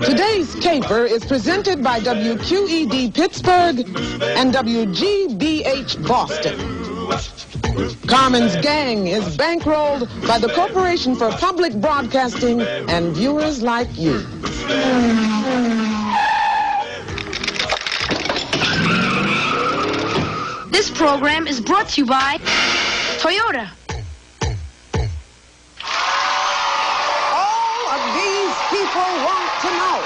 Today's caper is presented by WQED Pittsburgh and WGBH Boston. Carmen's gang is bankrolled by the Corporation for Public Broadcasting and viewers like you. This program is brought to you by Toyota. All of these people want to know,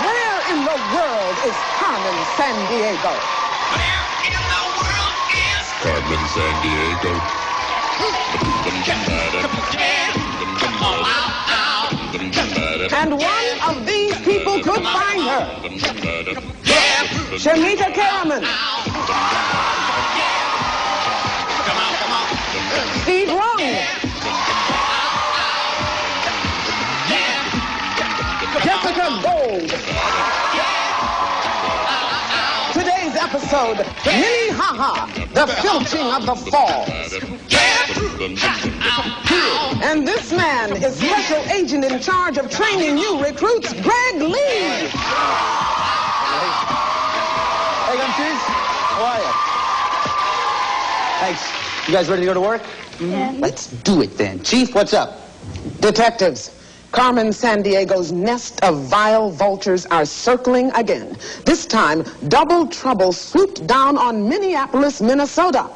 where in the world is Carmen Sandiego? Where in the world is Carmen Sandiego? And one of these people could find her. Shamita Karaman. Steve Rung. Jessica Gold. Today's episode, Minnehaha, the Filching of the Falls. And this man is Special Agent in charge of training new recruits, Greg Lee. Hey, Gumshoes. How are you? Thanks. You guys ready to go to work? Yeah. Let's do it then. Chief, what's up? Detectives, Carmen Sandiego's nest of vile vultures are circling again. This time, double trouble swooped down on Minneapolis, Minnesota.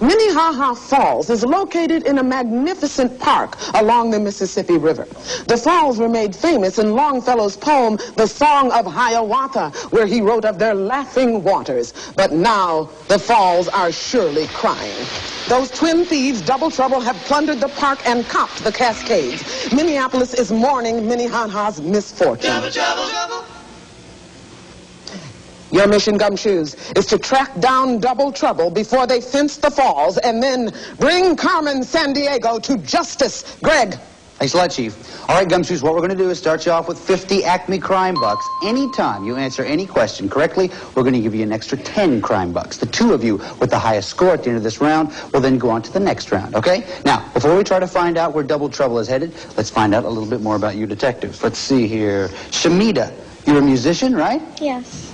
Minnehaha Falls is located in a magnificent park along the Mississippi River. The falls were made famous in Longfellow's poem, The Song of Hiawatha, where he wrote of their laughing waters. But now, the falls are surely crying. Those twin thieves, Double Trouble, have plundered the park and copped the Cascades. Minneapolis is mourning Minnehaha's misfortune. Double trouble. Your mission, Gumshoes, is to track down Double Trouble before they fence the falls and then bring Carmen Sandiego to justice. Greg. Thanks a lot, Chief. All right, Gumshoes, what we're going to do is start you off with 50 ACME crime bucks. Anytime you answer any question correctly, we're going to give you an extra 10 crime bucks. The two of you with the highest score at the end of this round will then go on to the next round, okay? Now, before we try to find out where Double Trouble is headed, let's find out a little bit more about you detectives. Let's see here. Shamita, you're a musician, right? Yes.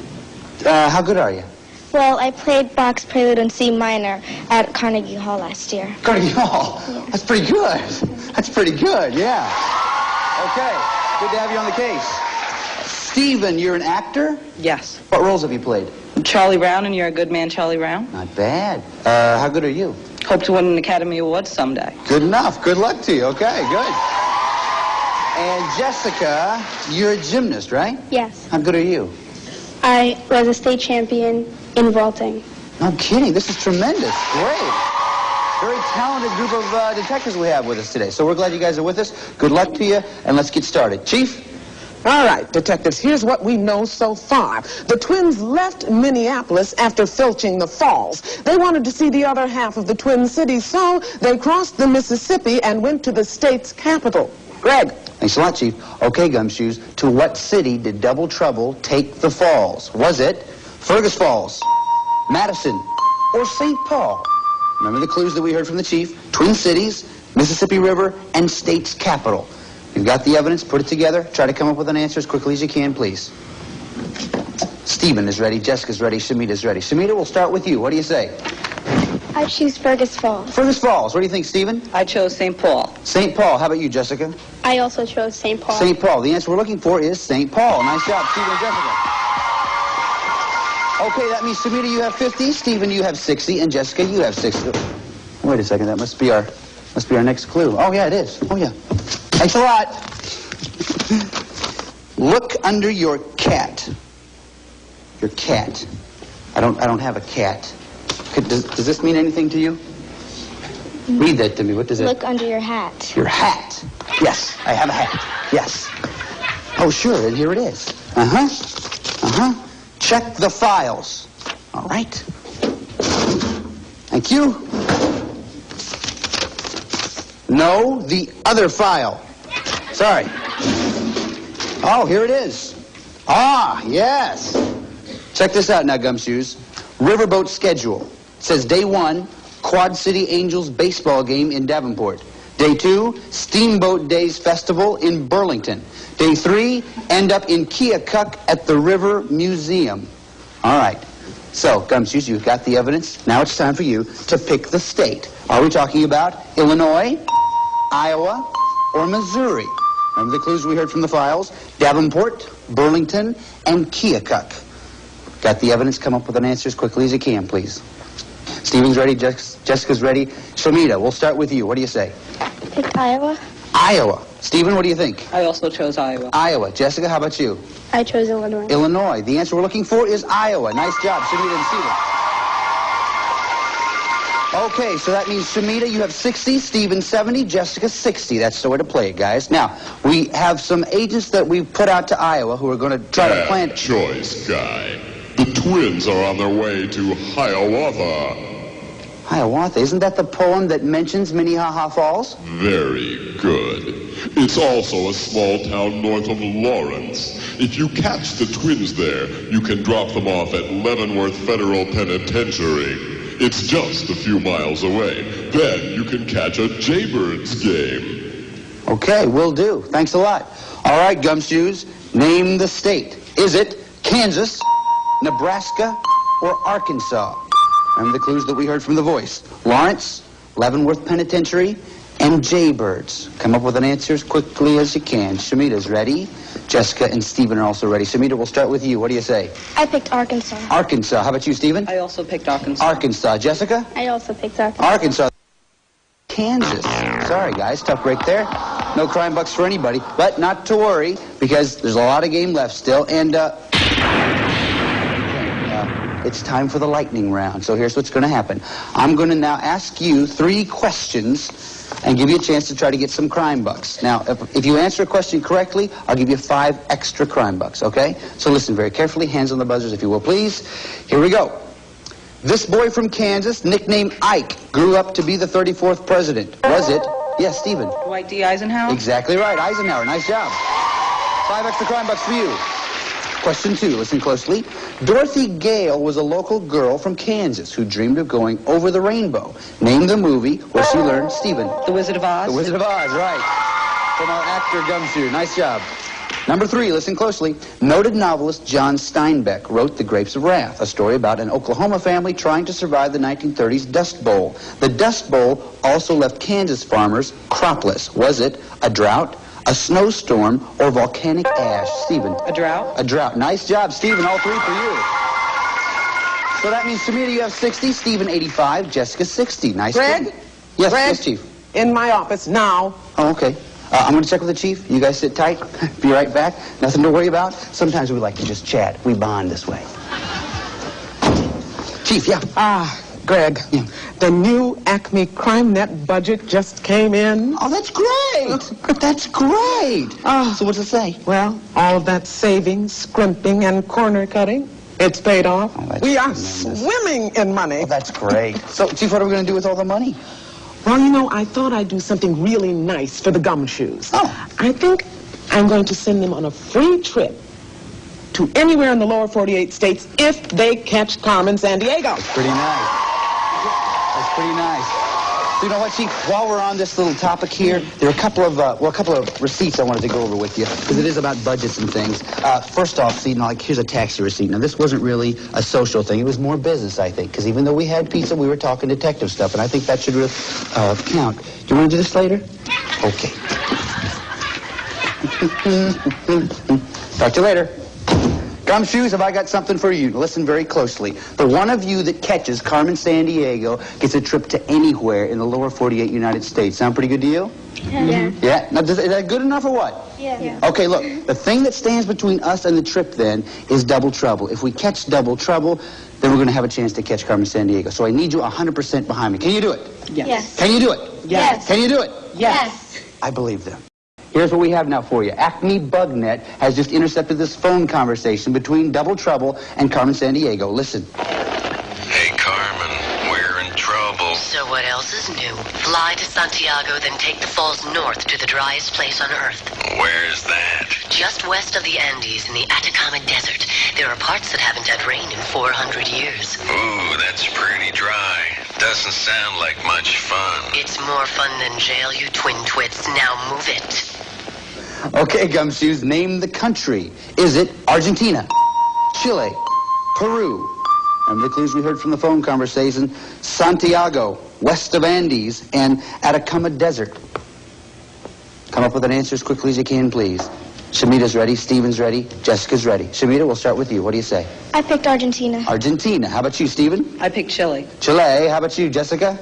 How good are you? Well, I played Bach's Prelude in C minor at Carnegie Hall last year. Carnegie Hall? Yeah. That's pretty good. That's pretty good, yeah. Okay, good to have you on the case. Stephen, you're an actor? Yes. What roles have you played? Charlie Brown, and you're a good man, Charlie Brown. Not bad. How good are you? Hope to win an Academy Award someday. Good enough. Good luck to you. Okay, good. And Jessica, you're a gymnast, right? Yes. How good are you? I was a state champion in vaulting. No kidding. This is tremendous. Great. Very talented group of detectives we have with us today. So we're glad you guys are with us. Good luck to you, and let's get started. Chief? All right, detectives, here's what we know so far. The twins left Minneapolis after filching the falls. They wanted to see the other half of the Twin Cities, so they crossed the Mississippi and went to the state's capital. Greg. Thanks a lot, Chief. Okay, Gumshoes, to what city did Double Trouble take the falls? Was it Fergus Falls, Madison, or St. Paul? Remember the clues that we heard from the Chief? Twin Cities, Mississippi River, and state's capital. You've got the evidence. Put it together. Try to come up with an answer as quickly as you can, please. Stephen is ready. Jessica's ready. Shamita's ready. Shamita, we'll start with you. What do you say? I choose Fergus Falls. Fergus Falls. What do you think, Stephen? I chose St. Paul. St. Paul. How about you, Jessica? I also chose St. Paul. St. Paul. The answer we're looking for is St. Paul. Nice job, Stephen and Jessica. Okay, that means Shamita, you have 50, Stephen, you have 60, and Jessica, you have 60. Wait a second, that must be our next clue. Oh yeah, it is. Oh yeah. Thanks a lot. Look under your cat. Your cat. I don't have a cat. Does this mean anything to you? Read that to me. What does it? Look under your hat. Your hat. Yes, I have a hat. Yes. Oh, sure, and here it is. Check the files. All right. Thank you. No, the other file. Sorry. Oh, here it is. Ah, yes. Check this out now, Gumshoes. Riverboat schedule. It says day 1, Quad City Angels baseball game in Davenport. Day 2, Steamboat Days Festival in Burlington. Day 3, end up in Keokuk at the River Museum. All right. So, Gumshoes, you've got the evidence. Now it's time for you to pick the state. Are we talking about Illinois, Iowa, or Missouri? Remember the clues we heard from the files? Davenport, Burlington, and Keokuk. Got the evidence? Come up with an answer as quickly as you can, please. Stephen's ready. Jessica's ready. Shamita, we'll start with you. What do you say? Pick Iowa. Iowa. Stephen, what do you think? I also chose Iowa. Iowa. Jessica, how about you? I chose Illinois. Illinois. The answer we're looking for is Iowa. Nice job, Shamita and Stephen. Okay, so that means Shamita, you have 60, Stephen 70, Jessica 60. That's the way to play it, guys. Now, we have some agents that we've put out to Iowa who are going to try to plant... choice, Guy. The twins are on their way to Hiawatha. Hiawatha, isn't that the poem that mentions Minnehaha Falls? Very good. It's also a small town north of Lawrence. If you catch the twins there, you can drop them off at Leavenworth Federal Penitentiary. It's just a few miles away. Then you can catch a Jaybirds game. Okay, will do. Thanks a lot. All right, Gumshoes, name the state. Is it Kansas, Nebraska, or Arkansas? Remember the clues that we heard from the voice. Lawrence, Leavenworth Penitentiary, and Jaybirds. Come up with an answer as quickly as you can. Shamita's ready. Jessica and Stephen are also ready. Shamita, we'll start with you. What do you say? I picked Arkansas. Arkansas. How about you, Stephen? I also picked Arkansas. Arkansas. Jessica? I also picked Arkansas. Arkansas. Kansas. Sorry, guys. Tough break there. No crime bucks for anybody. But not to worry, because there's a lot of game left still. And, it's time for the lightning round. So here's what's going to happen. I'm going to now ask you 3 questions and give you a chance to try to get some crime bucks. Now, if you answer a question correctly, I'll give you 5 extra crime bucks, okay? So listen very carefully. Hands on the buzzers, if you will, please. Here we go. This boy from Kansas, nicknamed Ike, grew up to be the 34th president. Was it? Yes, Stephen. Dwight D. Eisenhower? Exactly right. Eisenhower. Nice job. 5 extra crime bucks for you. Question 2, listen closely. Dorothy Gale was a local girl from Kansas who dreamed of going over the rainbow. Name the movie where she learned, Stephen. The Wizard of Oz? The Wizard of Oz, right. From our actor Gumshoe. Nice job. Number 3, listen closely. Noted novelist John Steinbeck wrote The Grapes of Wrath, a story about an Oklahoma family trying to survive the 1930s Dust Bowl. The Dust Bowl also left Kansas farmers cropless. Was it a drought, a snowstorm, or volcanic ash? Stephen. A drought? A drought. Nice job, Stephen. All 3 for you. So that means, Shamita, you have 60, Stephen 85, Jessica 60. Nice. Greg? Yes, Greg? yes, Chief. In my office now. Oh, okay. I'm going to check with the Chief. You guys sit tight. Be right back. Nothing to worry about. Sometimes we like to just chat. We bond this way. Chief, yeah. Greg, Yeah. the new ACME CrimeNet budget just came in. Oh, that's great. That's great. So what's it say? Well, all of that saving, scrimping, and corner cutting, it's paid off. Oh, that's We are tremendous. swimming in money. Oh, that's great. So, Chief, what are we going to do with all the money? Well, you know, I thought I'd do something really nice for the Gumshoes. Oh. I think I'm going to send them on a free trip to anywhere in the lower 48 states if they catch Carmen Sandiego. Pretty nice. That's pretty nice. So you know what, Chief? While we're on this little topic here, there are a couple of receipts I wanted to go over with you because it is about budgets and things. First off, so, you know, like here's a taxi receipt. Now this wasn't really a social thing; it was more business, I think. Because even though we had pizza, we were talking detective stuff, and I think that should really count. Do you want to do this later? Okay. Talk to you later. Gumshoes, have I got something for you? Listen very closely. The one of you that catches Carmen Sandiego gets a trip to anywhere in the lower 48 United States. Sound pretty good to you? Yeah. Yeah? Now, is that good enough or what? Yeah. Okay, look, the thing that stands between us and the trip then is double trouble. If we catch double trouble, then we're going to have a chance to catch Carmen Sandiego. So I need you 100% behind me. Can you do it? Yes. Can you do it? Yes. Can you do it? Yes. I believe them. Here's what we have now for you. ACME BugNet has just intercepted this phone conversation between Double Trouble and Carmen Sandiego. Listen. Hey, Carmen, we're in trouble. So what else is new? Fly to Santiago, then take the falls north to the driest place on Earth. Where's that? Just west of the Andes in the Atacama Desert. There are parts that haven't had rain in 400 years. Ooh, that's pretty dry. Doesn't sound like much fun. It's more fun than jail, you twin twits. Now move it. Okay, Gumshoes, name the country. Is it Argentina, Chile, Peru? Remember the clues we heard from the phone conversation? Santiago, west of Andes, and Atacama Desert. Come up with an answer as quickly as you can, please. Shamita's ready, Stephen's ready, Jessica's ready. Shamita, we'll start with you. What do you say? I picked Argentina. Argentina. How about you, Stephen? I picked Chile. Chile. How about you, Jessica?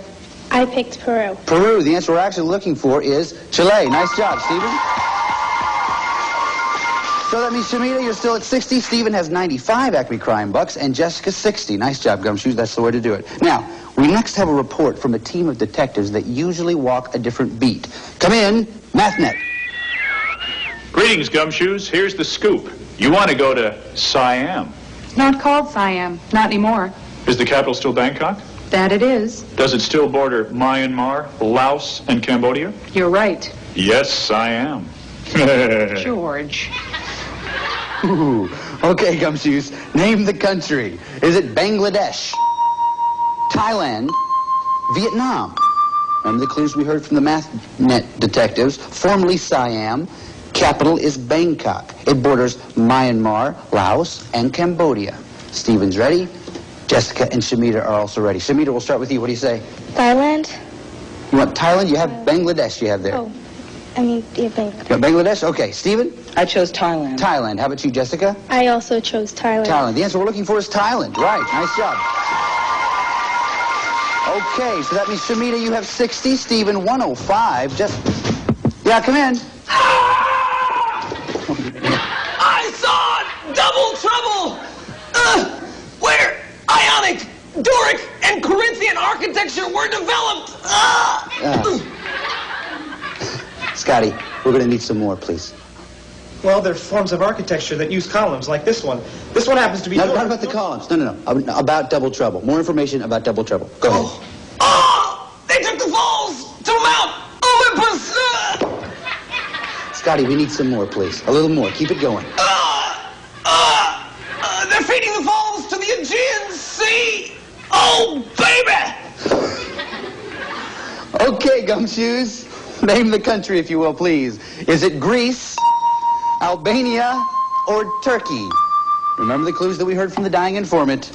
I picked Peru. Peru. The answer we're actually looking for is Chile. Nice job, Stephen. So that means, Shamita, you're still at 60. Stephen has 95 Acme Crime Bucks, and Jessica 60. Nice job, Gumshoes. That's the way to do it. Now, we next have a report from a team of detectives that usually walk a different beat. Come in, MathNet. Greetings, Gumshoes. Here's the scoop. You want to go to Siam. It's not called Siam. Not anymore. Is the capital still Bangkok? That it is. Does it still border Myanmar, Laos, and Cambodia? You're right. Yes, I am. George. Ooh. Okay, Gumshoes, name the country. Is it Bangladesh, Thailand, Vietnam? Remember the clues we heard from the MathNet detectives? Formerly Siam, capital is Bangkok. It borders Myanmar, Laos, and Cambodia. Stephen's ready. Jessica and Shamita are also ready. Shamita, we'll start with you. What do you say? Thailand? You want Thailand? You have Bangladesh you have there. Oh, yeah, Bangladesh. You want Bangladesh? Okay. Stephen? I chose Thailand. Thailand. How about you, Jessica? I also chose Thailand. Thailand. The answer we're looking for is Thailand. Right. Nice job. Okay, so that means, Shamita, you have 60. Stephen, 105. Yeah, come in. I saw double trouble! Where Ionic, Doric, and Corinthian architecture were developed! Scotty, we're going to need some more, please. Well, there are forms of architecture that use columns, like this one. This one happens to be... Not about the columns. No. About double trouble. More information about double trouble. Go ahead. Oh! They took the falls to Mount Olympus! Scotty, we need some more, please. A little more. Keep it going. They're feeding the falls to the Aegean Sea! Oh, baby! Okay, Gumshoes. Name the country, if you will, please. Is it Greece, Albania, or Turkey? Remember the clues that we heard from the dying informant.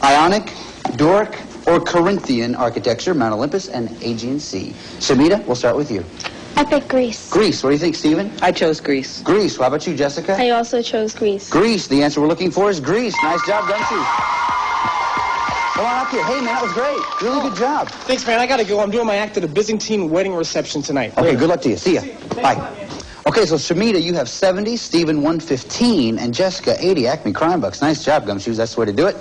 Ionic, Doric, or Corinthian architecture, Mount Olympus, and Aegean Sea. Shamita, we'll start with you. I picked Greece. Greece. What do you think, Stephen? I chose Greece. Greece. How about you, Jessica? I also chose Greece. Greece. The answer we're looking for is Greece. Nice job, Gumshoes. Come on up here. Hey, man, that was great. Really good job. Thanks, man. I gotta go. I'm doing my act at a Byzantine wedding reception tonight. Okay, good luck to you. See ya. Bye. Okay, so Shamita, you have 70, Stephen 115, and Jessica 80 Acme Crime Bucks. Nice job, Gumshoes. That's the way to do it.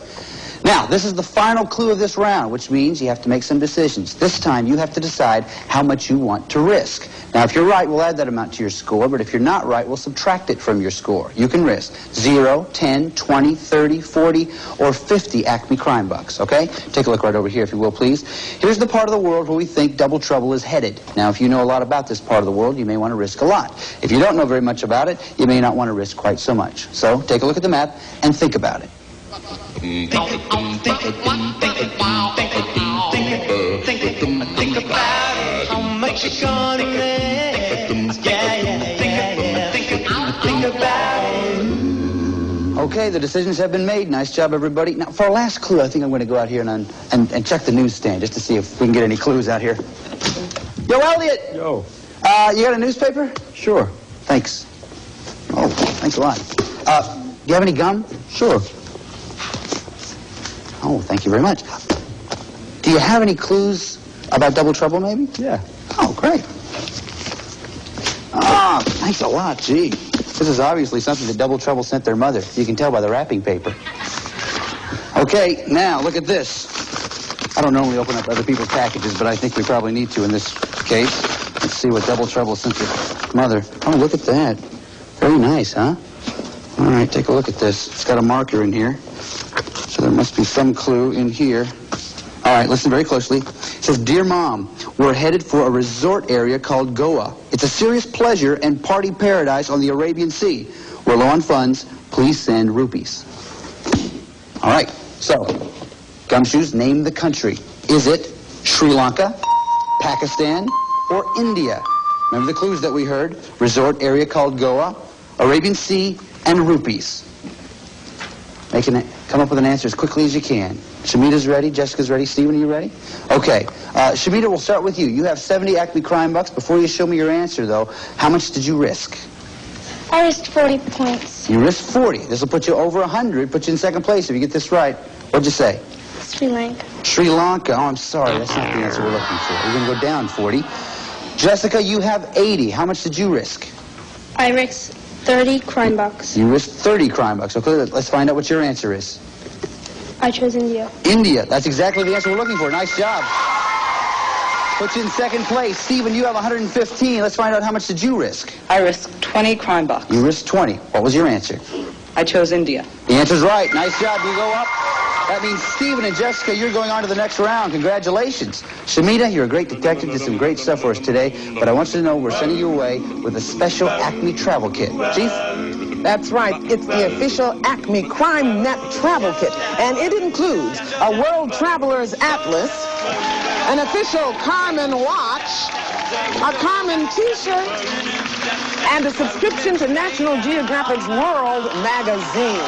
Now, this is the final clue of this round, which means you have to make some decisions. This time, you have to decide how much you want to risk. Now, if you're right, we'll add that amount to your score, but if you're not right, we'll subtract it from your score. You can risk 0, 10, 20, 30, 40, or 50 Acme Crime Bucks, okay? Take a look right over here, if you will, please. Here's the part of the world where we think double trouble is headed. Now, if you know a lot about this part of the world, you may want to risk a lot. If you don't know very much about it, you may not want to risk quite so much. So, take a look at the map and think about it. Think about it. How much you gonna risk? Yeah. Think about it. Okay, the decisions have been made. Nice job, everybody. Now, for our last clue, I think I'm going to go out here and check the newsstand just to see if we can get any clues out here. Yo, Elliot! Yo. You got a newspaper? Sure. Thanks. Oh, thanks a lot. Do you have any gum? Sure. Oh, thank you very much. Do you have any clues about double trouble, maybe? Yeah. Oh, great. Ah, thanks a lot, gee. This is obviously something that Double Trouble sent their mother. You can tell by the wrapping paper. Okay, now, look at this. I don't normally open up other people's packages, but I think we probably need to in this case. Let's see what Double Trouble sent their mother. Oh, look at that. Very nice, huh? All right, take a look at this. It's got a marker in here. So there must be some clue in here. All right, listen very closely. It says, Dear Mom, we're headed for a resort area called Goa. It's a serious pleasure and party paradise on the Arabian Sea. We're low on funds. Please send rupees. All right, so, Gumshoes, name the country. Is it Sri Lanka, Pakistan, or India? Remember the clues that we heard? Resort area called Goa, Arabian Sea, and rupees. Come up with an answer as quickly as you can. Shamita's ready, Jessica's ready, Stephen, are you ready? Okay, Shamita, we'll start with you. You have 70 ACME crime bucks. Before you show me your answer, though, how much did you risk? I risked 40 points. You risked 40. This will put you over 100, put you in second place if you get this right. What'd you say? Sri Lanka. Sri Lanka. Oh, I'm sorry. That's not the answer we're looking for. We're going to go down 40. Jessica, you have 80. How much did you risk? I risked 30 crime bucks. You risked 30 crime bucks. Okay, let's find out what your answer is. I chose India. India. That's exactly the answer we're looking for. Nice job. Puts you in second place. Stephen, you have 115. Let's find out how much did you risk? I risked 20 crime bucks. You risked 20. What was your answer? I chose India. The answer's right. Nice job. You go up. That means Stephen and Jessica, you're going on to the next round. Congratulations. Shamita, you're a great detective. Did some great stuff for us today. But I want you to know we're sending you away with a special ACME travel kit. Chief? That's right. It's the official ACME Crime Net travel kit. And it includes a World Traveler's Atlas, an official Carmen watch, a Carmen t-shirt, and a subscription to National Geographic's World magazine.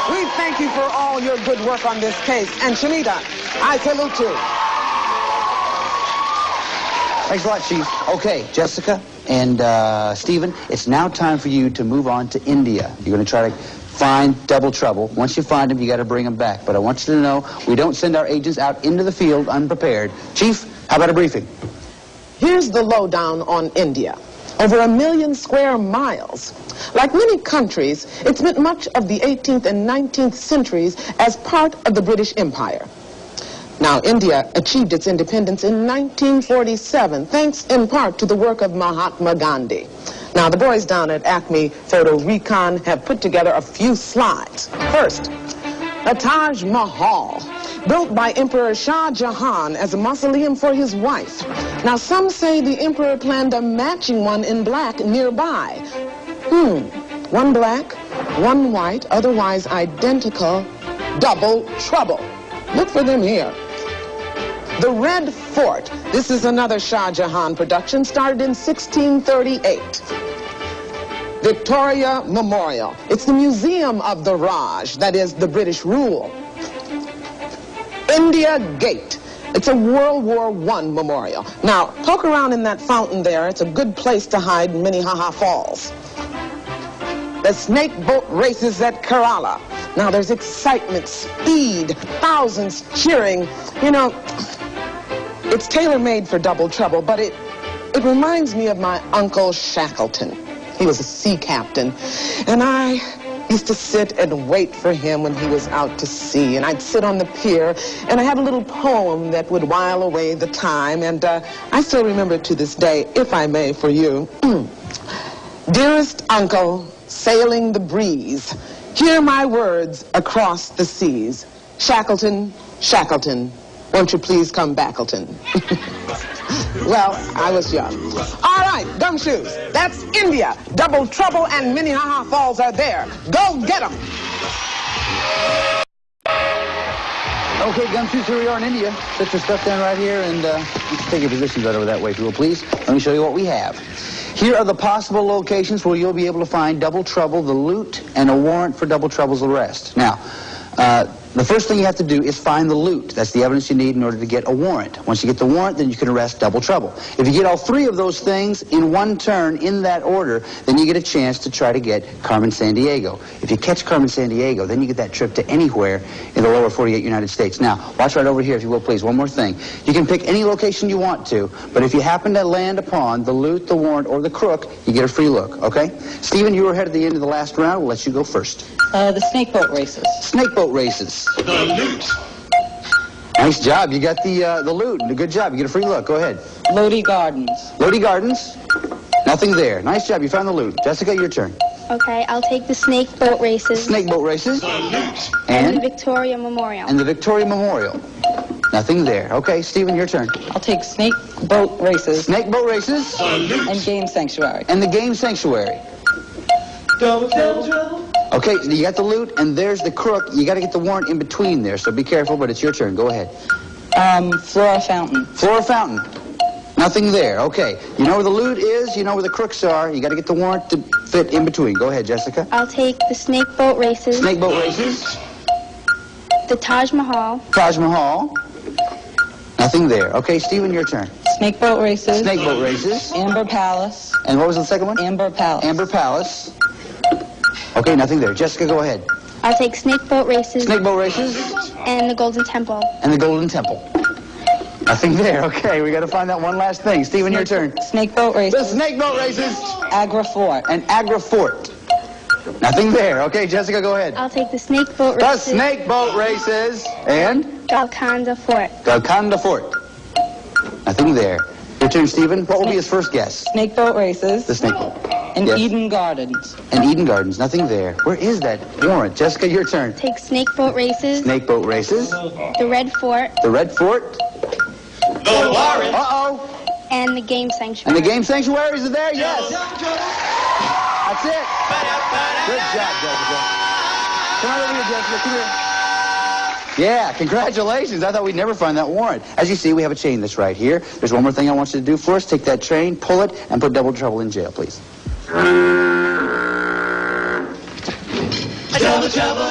We thank you for all your good work on this case. And Shamita, I salute you. Thanks a lot, Chief. Okay, Jessica and Stephen, it's now time for you to move on to India. You're going to try to find Double Trouble. Once you find him, you got to bring him back. But I want you to know we don't send our agents out into the field unprepared. Chief, how about a briefing? Here's the lowdown on India. Over 1 million square miles. Like many countries, it spent much of the 18th and 19th centuries as part of the British Empire. Now, India achieved its independence in 1947, thanks in part to the work of Mahatma Gandhi. Now, the boys down at ACME Photo Recon have put together a few slides. First, the Taj Mahal, built by Emperor Shah Jahan as a mausoleum for his wife. Now, some say the emperor planned a matching one in black nearby. One black, one white, otherwise identical, double trouble. Look for them here. The Red Fort. This is another Shah Jahan production, started in 1638. Victoria Memorial. It's the Museum of the Raj, that is, the British rule. India Gate. It's a World War I memorial. Now, poke around in that fountain there. It's a good place to hide in Minnehaha Falls. The snake boat races at Kerala. Now, there's excitement, speed, thousands cheering. You know, it's tailor-made for Double Trouble, but it reminds me of my Uncle Shackleton. He was a sea captain, and I used to sit and wait for him when he was out to sea, and I'd sit on the pier, and I had a little poem that would while away the time, and I still remember it to this day, if I may, for you. Dearest Uncle, sailing the breeze, hear my words across the seas. Shackleton, Shackleton, won't you please come Backleton? Well, I was young. All right, gumshoes, that's India. Double Trouble and Minnehaha Falls are there. Go get them. Okay, gumshoes, here we are in India. Set your stuff down right here and you can take your positions right over that way, if you will, please. Let me show you what we have. Here are the possible locations where you'll be able to find Double Trouble, the loot, and a warrant for Double Trouble's arrest. Now, the first thing you have to do is find the loot. That's the evidence you need in order to get a warrant. Once you get the warrant, then you can arrest Double Trouble. If you get all three of those things in one turn, in that order, then you get a chance to try to get Carmen Sandiego. If you catch Carmen Sandiego, then you get that trip to anywhere in the lower 48 United States. Now, watch right over here, if you will, please. One more thing. You can pick any location you want to, but if you happen to land upon the loot, the warrant, or the crook, you get a free look, okay? Stephen, you were ahead at the end of the last round. We'll let you go first. The snake boat races. Snake boat races. The loot. Nice job. You got the loot. Good job. You get a free look. Go ahead. Lodi Gardens. Lodi Gardens. Nothing there. Nice job. You found the loot. Jessica, your turn. Okay, I'll take the snake boat races. Snake boat races. The loot. And the Victoria Memorial. And the Victoria Memorial. Nothing there. Okay, Stephen, your turn. I'll take snake boat races. Snake boat races. The loot. And game sanctuary. And the game sanctuary. Double trouble. Okay, you got the loot, and there's the crook. You got to get the warrant in between there, so be careful, but it's your turn. Go ahead. Flora Fountain. Flora Fountain. Nothing there. Okay. You know where the loot is. You know where the crooks are. You got to get the warrant to fit in between. Go ahead, Jessica. I'll take the snake boat races. Snake boat races. The Taj Mahal. Taj Mahal. Nothing there. Okay, Stephen, your turn. Snake boat races. Snake boat races. Amber Palace. And what was the second one? Amber Palace. Amber Palace. Okay, nothing there. Jessica, go ahead. I'll take snake boat races. Snake boat races. And the Golden Temple. And the Golden Temple. Nothing there. Okay, we got to find that one last thing. Stephen, your turn. Snake boat races. The snake boat races. Agra Fort. And Agra Fort. Nothing there. Okay, Jessica, go ahead. I'll take the snake boat The races. snake boat races. And? Golconda Fort. Golconda Fort. Nothing there. Your turn, Stephen. What will be his first guess? Snake boat races. The snake boat. And Yes. Eden Gardens. And Eden Gardens. Nothing there. Where is that warrant? Jessica, your turn. Take snake boat races. Snake boat races. The Red Fort. The Red Fort. The warrant. Uh-oh. And the Game And Sanctuary. the game sanctuaries are there? Yes. That's it. Good job, Jessica. Come on over here, Jessica. Come here. Yeah, congratulations. I thought we'd never find that warrant. As you see, we have a chain that's right here. There's one more thing I want you to do for us. Take that chain, pull it, and put Double Trouble in jail, please. Double trouble.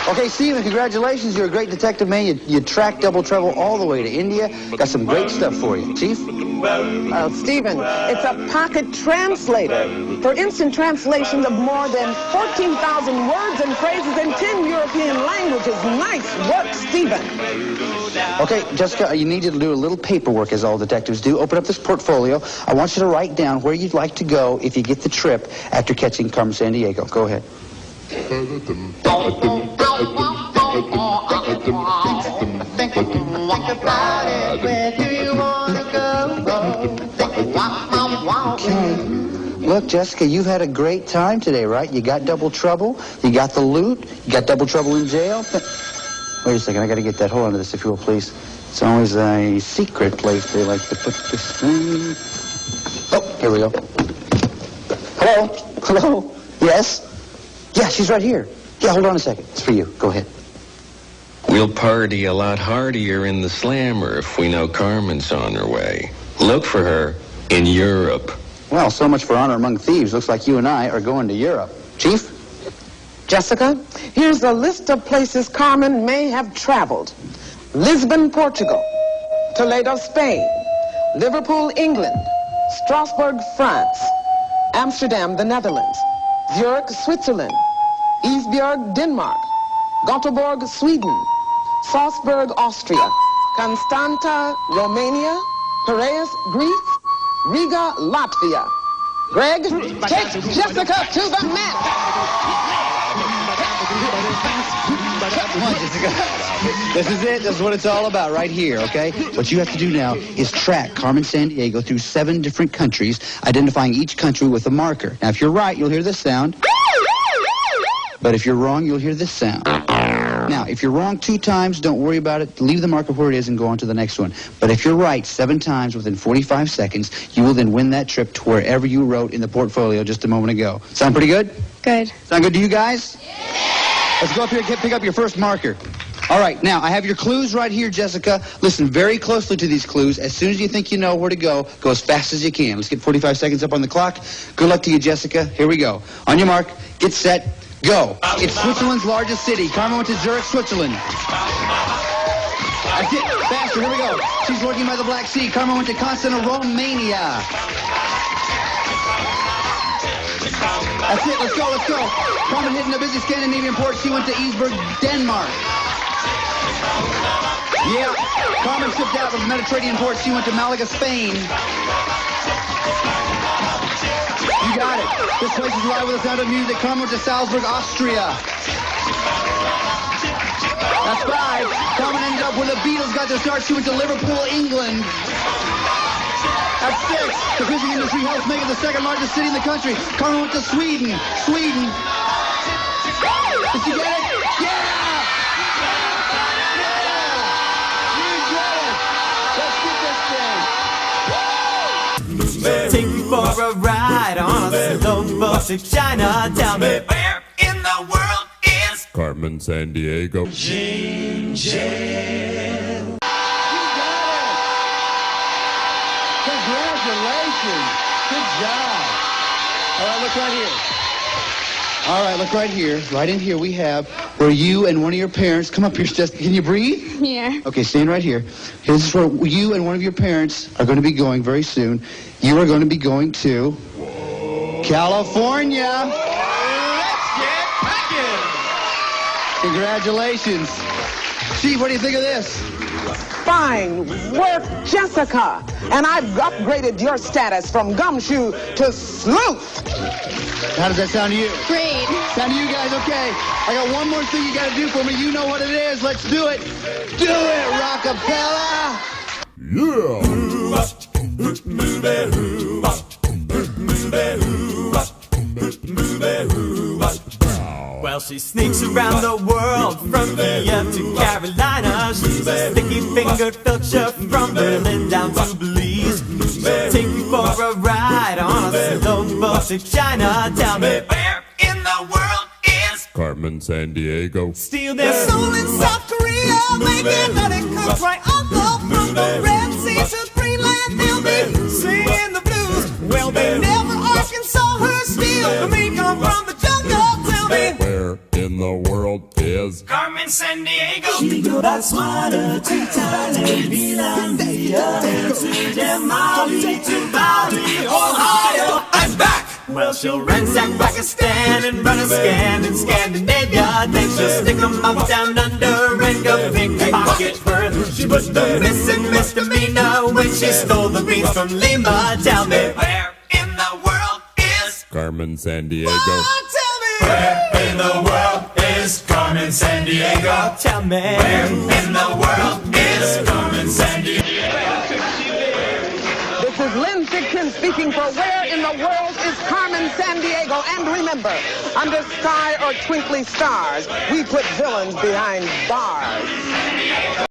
Okay, Stephen, congratulations. You're a great detective, man. You tracked Double Trouble all the way to India. Got some great stuff for you. Chief? Well, Stephen, it's a pocket translator for instant translations of more than 14,000 words and phrases in 10 European languages. Nice work, Stephen. Okay, Jessica, you need to do a little paperwork, as all detectives do. Open up this portfolio. I want you to write down where you'd like to go if you get the trip after catching Carmen Sandiego. Go ahead. Okay. Look, Jessica, you've had a great time today, right? You got Double Trouble, you got the loot, you got Double Trouble in jail. Wait a second, I got to get that. Hold on to this, if you will, please. It's always a secret place they like to put this thing. Oh, here we go. Hello? Hello? Yes? Yeah, she's right here. Yeah, hold on a second. It's for you. Go ahead. We'll party a lot hardier in the slammer if we know Carmen's on her way. Look for her in Europe. Well, so much for honor among thieves. Looks like you and I are going to Europe. Chief? Jessica, here's a list of places Carmen may have traveled. Lisbon, Portugal. Toledo, Spain. Liverpool, England. Strasbourg, France. Amsterdam, the Netherlands. Zurich, Switzerland. Esbjerg, Denmark. Gothenburg, Sweden. Salzburg, Austria. Constanta, Romania. Piraeus, Greece. Riga, Latvia. Greg, take Jessica to the map. Come on, Jessica. This is it. This is what it's all about right here, okay? What you have to do now is track Carmen Sandiego through 7 different countries, identifying each country with a marker. Now, if you're right, you'll hear this sound. But if you're wrong, you'll hear this sound. Now, if you're wrong 2 times, don't worry about it. Leave the marker where it is and go on to the next one. But if you're right 7 times within 45 seconds, you will then win that trip to wherever you wrote in the portfolio just a moment ago. Sound pretty good? Good. Sound good to you guys? Let's go up here and pick up your first marker. All right, now, I have your clues right here, Jessica. Listen very closely to these clues. As soon as you think you know where to go as fast as you can. Let's get 45 seconds up on the clock. Good luck to you, Jessica. Here we go. On your mark, get set, go. It's Switzerland's largest city. Carmen went to Zurich, Switzerland. That's it. Faster. Here we go. She's working by the Black Sea. Carmen went to Constantinople, Romania. That's it. Let's go. Let's go. Carmen hitting a busy Scandinavian port. She went to Esbjerg, Denmark. Yeah. Carmen shipped out of the Mediterranean port. She went to Malaga, Spain. You got it. This place is live with the sound of music. Carmen went to Salzburg, Austria. That's 5. Carmen ended up where the Beatles got their start. She went to Liverpool, England. That's 6. The fishing industry helps make it the 2nd largest city in the country. Carmen went to Sweden. Sweden. Did you get it? Yeah! You get it! Let's get this thing. Take you for a ride on a slow bus to China. Tell me, where in the world is Carmen Sandiego. Congratulations. Good job. All right, look right here. All right, look right here. Right in here we have where you and one of your parents, come up here, Jessica. Can you breathe? Yeah. Okay, stand right here. This is where you and one of your parents are going to be going very soon. You are going to be going to California. Let's get packing. Congratulations. Chief, what do you think of this? Fine work, Jessica. And I've upgraded your status from gumshoe to sleuth. How does that sound to you? Great. Sound to you guys? Okay. I got one more thing you got to do for me. You know what it is. Let's do it. Do it, Rockapella. Well, she sneaks around the world from Kiev to Carolina. She's a sticky-fingered filcher from Berlin down to Belize. She'll take you for a ride on a slow boat to China. Tell me, where in the world is Carmen Sandiego. steal their soul in South Korea? Making honey comes right on from the Red Sea to Greenland. They'll be singing the blues. Well, they never Arkansas her steal. The meat come from the jungle. Tell me, Where in the world is Carmen Sandiego. She go back smarter to Thailand, Finlandia, to Mali, to Bali, Ohio. I'm back. Well, she'll ransack Pakistan and run a scan in Scandinavia. Then she'll stick 'em up down under and go pickpocket further. She put the missing misdemeanor when she stole the beans from Lima. Tell me, where in the world is Carmen Sandiego? tell me, Where in the world is Carmen Sandiego? tell me, Where in the world is Carmen Sandiego? This is Lynn Thigpen speaking for Where in the World is Carmen Sandiego. And remember, under sky or twinkly stars, we put villains behind bars.